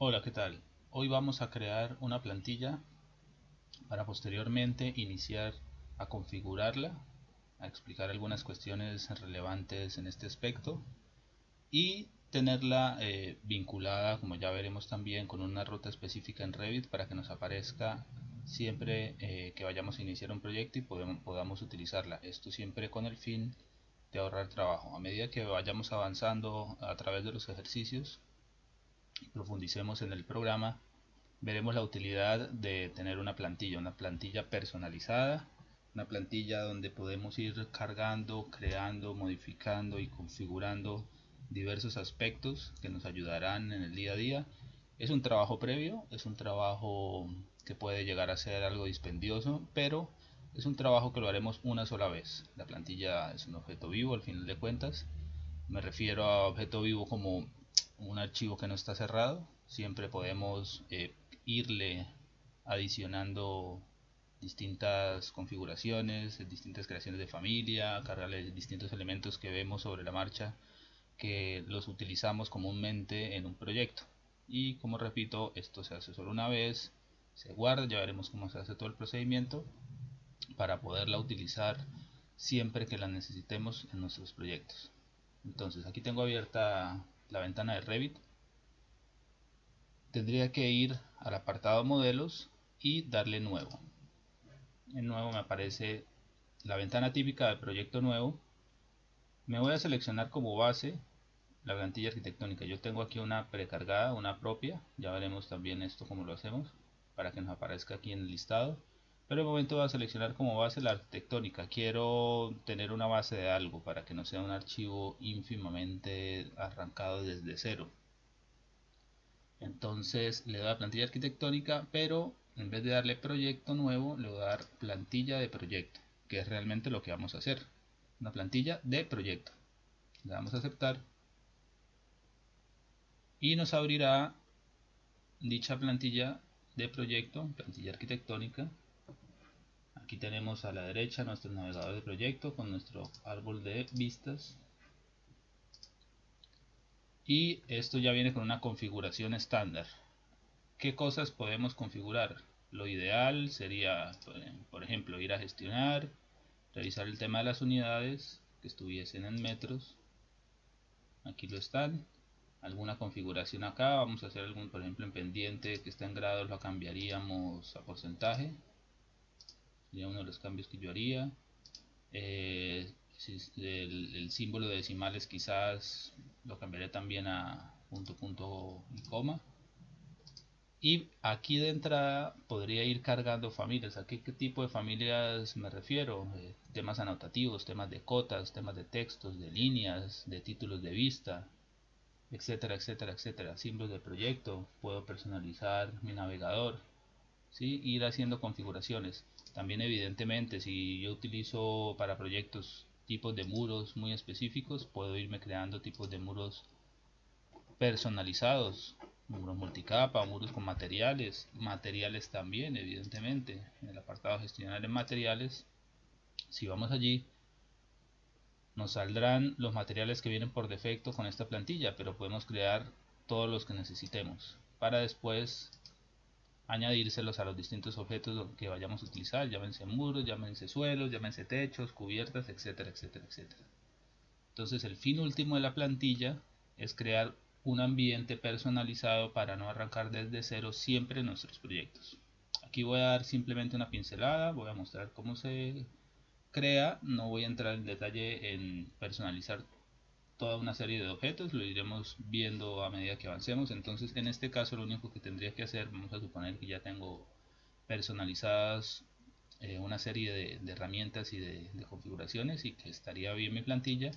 Hola, ¿qué tal? Hoy vamos a crear una plantilla para posteriormente iniciar a configurarla, a explicar algunas cuestiones relevantes en este aspecto y tenerla vinculada, como ya veremos también, con una ruta específica en Revit para que nos aparezca siempre que vayamos a iniciar un proyecto y podamos utilizarla. Esto siempre con el fin de ahorrar trabajo. A medida que vayamos avanzando a través de los ejercicios y profundicemos en el programa, veremos la utilidad de tener una plantilla personalizada, una plantilla donde podemos ir cargando, creando, modificando y configurando diversos aspectos que nos ayudarán en el día a día. Es un trabajo previo, es un trabajo que puede llegar a ser algo dispendioso, pero es un trabajo que lo haremos una sola vez. La plantilla es un objeto vivo al final de cuentas. Me refiero a objeto vivo como un archivo que no está cerrado. Siempre podemos irle adicionando distintas configuraciones, distintas creaciones de familia, cargarle distintos elementos que vemos sobre la marcha que los utilizamos comúnmente en un proyecto. Y como repito, esto se hace solo una vez, se guarda, ya veremos cómo se hace todo el procedimiento para poderla utilizar siempre que la necesitemos en nuestros proyectos. Entonces aquí tengo abierta la ventana de Revit. Tendría que ir al apartado modelos y darle nuevo. En nuevo me aparece la ventana típica de proyecto nuevo. Me voy a seleccionar como base la plantilla arquitectónica. Yo tengo aquí una precargada, una propia. Ya veremos también esto cómo lo hacemos para que nos aparezca aquí en el listado. Pero de momento voy a seleccionar como base la arquitectónica. Quiero tener una base de algo para que no sea un archivo ínfimamente arrancado desde cero. Entonces le doy a plantilla arquitectónica, pero en vez de darle proyecto nuevo, le voy a dar plantilla de proyecto, que es realmente lo que vamos a hacer. Una plantilla de proyecto. Le damos a aceptar y nos abrirá dicha plantilla de proyecto, plantilla arquitectónica. Aquí tenemos a la derecha nuestro navegador de proyecto con nuestro árbol de vistas. Y esto ya viene con una configuración estándar. ¿Qué cosas podemos configurar? Lo ideal sería, por ejemplo, ir a gestionar, revisar el tema de las unidades que estuviesen en metros. Aquí lo están. Alguna configuración acá, vamos a hacer algún, por ejemplo, en pendiente que está en grados lo cambiaríamos a porcentaje. Sería uno de los cambios que yo haría. Si el símbolo de decimales quizás lo cambiaré también a punto, punto y coma. Y aquí de entrada podría ir cargando familias. ¿A qué tipo de familias me refiero? Temas anotativos, temas de cotas, temas de textos, de líneas, de títulos de vista, etcétera, etcétera, etcétera. Símbolos de proyecto. Puedo personalizar mi navegador, ¿sí? Ir haciendo configuraciones. También evidentemente si yo utilizo para proyectos tipos de muros muy específicos, puedo irme creando tipos de muros personalizados, muros multicapa, muros con materiales, materiales también evidentemente. En el apartado gestionar en materiales, si vamos allí, nos saldrán los materiales que vienen por defecto con esta plantilla, pero podemos crear todos los que necesitemos para después añadírselos a los distintos objetos que vayamos a utilizar, llámense muros, llámense suelos, llámense techos, cubiertas, etcétera, etcétera, etcétera. Entonces el fin último de la plantilla es crear un ambiente personalizado para no arrancar desde cero siempre en nuestros proyectos. Aquí voy a dar simplemente una pincelada, voy a mostrar cómo se crea, no voy a entrar en detalle en personalizar toda una serie de objetos, lo iremos viendo a medida que avancemos. Entonces en este caso lo único que tendría que hacer, vamos a suponer que ya tengo personalizadas una serie de herramientas y de configuraciones y que estaría bien mi plantilla.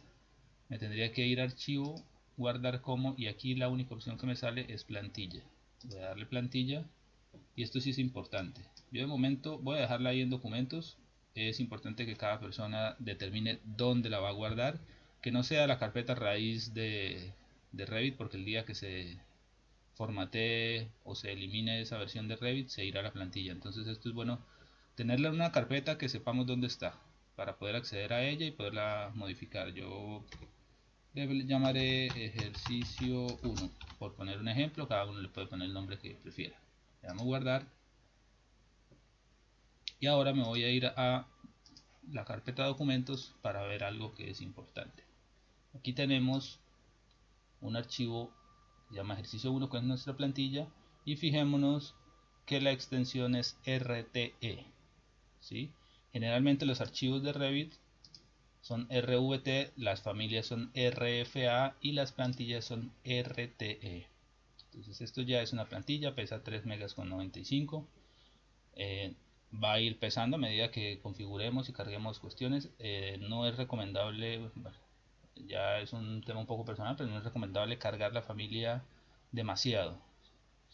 Me tendría que ir a archivo, guardar como, y aquí la única opción que me sale es plantilla. Voy a darle plantilla y esto sí es importante. Yo de momento voy a dejarla ahí en documentos. Es importante que cada persona determine dónde la va a guardar, que no sea la carpeta raíz de Revit, porque el día que se formatee o se elimine esa versión de Revit se irá a la plantilla. Entonces esto es bueno tenerla en una carpeta que sepamos dónde está para poder acceder a ella y poderla modificar. Yo le llamaré ejercicio 1, por poner un ejemplo. Cada uno le puede poner el nombre que prefiera. Le damos guardar, y ahora me voy a ir a la carpeta documentos para ver algo que es importante. Aquí tenemos un archivo que se llama ejercicio 1, que es nuestra plantilla, y fijémonos que la extensión es RTE, ¿sí? Generalmente los archivos de Revit son RVT, las familias son RFA y las plantillas son RTE. Entonces esto ya es una plantilla, pesa 3 megas con 95. Va a ir pesando a medida que configuremos y carguemos cuestiones. No es recomendable, bueno, ya es un tema un poco personal, pero no es recomendable cargar la familia demasiado,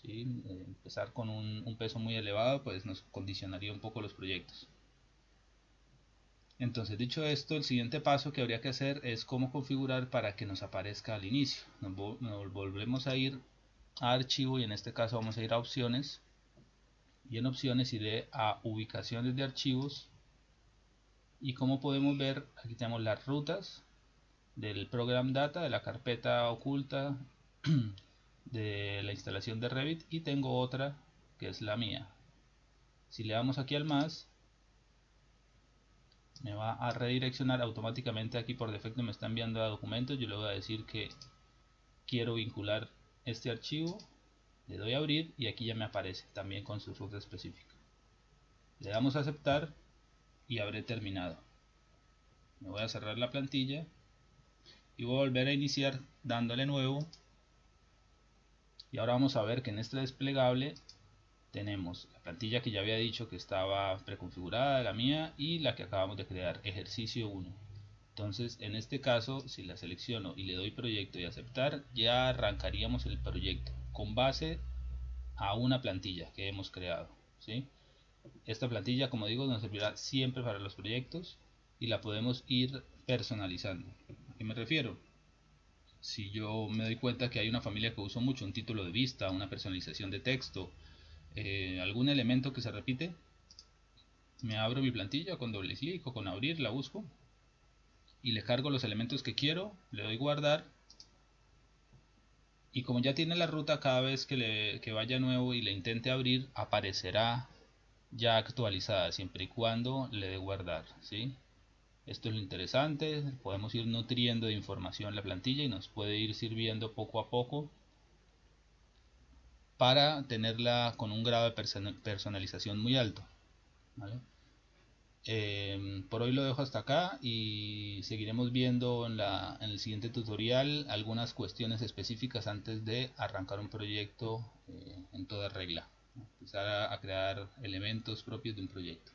¿sí? Empezar con un peso muy elevado pues nos condicionaría un poco los proyectos. Entonces, dicho esto, el siguiente paso que habría que hacer es cómo configurar para que nos aparezca al inicio. Nos volvemos a ir a archivo, y en este caso vamos a ir a opciones, y en opciones iré a ubicaciones de archivos, y como podemos ver aquí tenemos las rutas del program data, de la carpeta oculta de la instalación de Revit, y tengo otra que es la mía. Si le damos aquí al más, me va a redireccionar automáticamente. Aquí por defecto me está enviando a documentos. Yo le voy a decir que quiero vincular este archivo, le doy a abrir, y aquí ya me aparece también con su ruta específica. Le damos a aceptar y habré terminado. Me voy a cerrar la plantilla y voy a volver a iniciar dándole nuevo, y ahora vamos a ver que en este desplegable tenemos la plantilla que ya había dicho que estaba preconfigurada, la mía, y la que acabamos de crear, ejercicio 1. Entonces en este caso, si la selecciono y le doy proyecto y aceptar, ya arrancaríamos el proyecto con base a una plantilla que hemos creado, ¿sí? Esta plantilla, como digo, nos servirá siempre para los proyectos y la podemos ir personalizando. ¿A qué me refiero? Si yo me doy cuenta que hay una familia que uso mucho, un título de vista, una personalización de texto, algún elemento que se repite, me abro mi plantilla con doble clic o con abrir, la busco y le cargo los elementos que quiero, le doy guardar, y como ya tiene la ruta, cada vez que vaya nuevo y le intente abrir, aparecerá ya actualizada, siempre y cuando le dé guardar, ¿sí? Esto es lo interesante, podemos ir nutriendo de información la plantilla y nos puede ir sirviendo poco a poco para tenerla con un grado de personalización muy alto, ¿vale? Por hoy lo dejo hasta acá, y seguiremos viendo en el siguiente tutorial algunas cuestiones específicas antes de arrancar un proyecto en toda regla, empezar a crear elementos propios de un proyecto.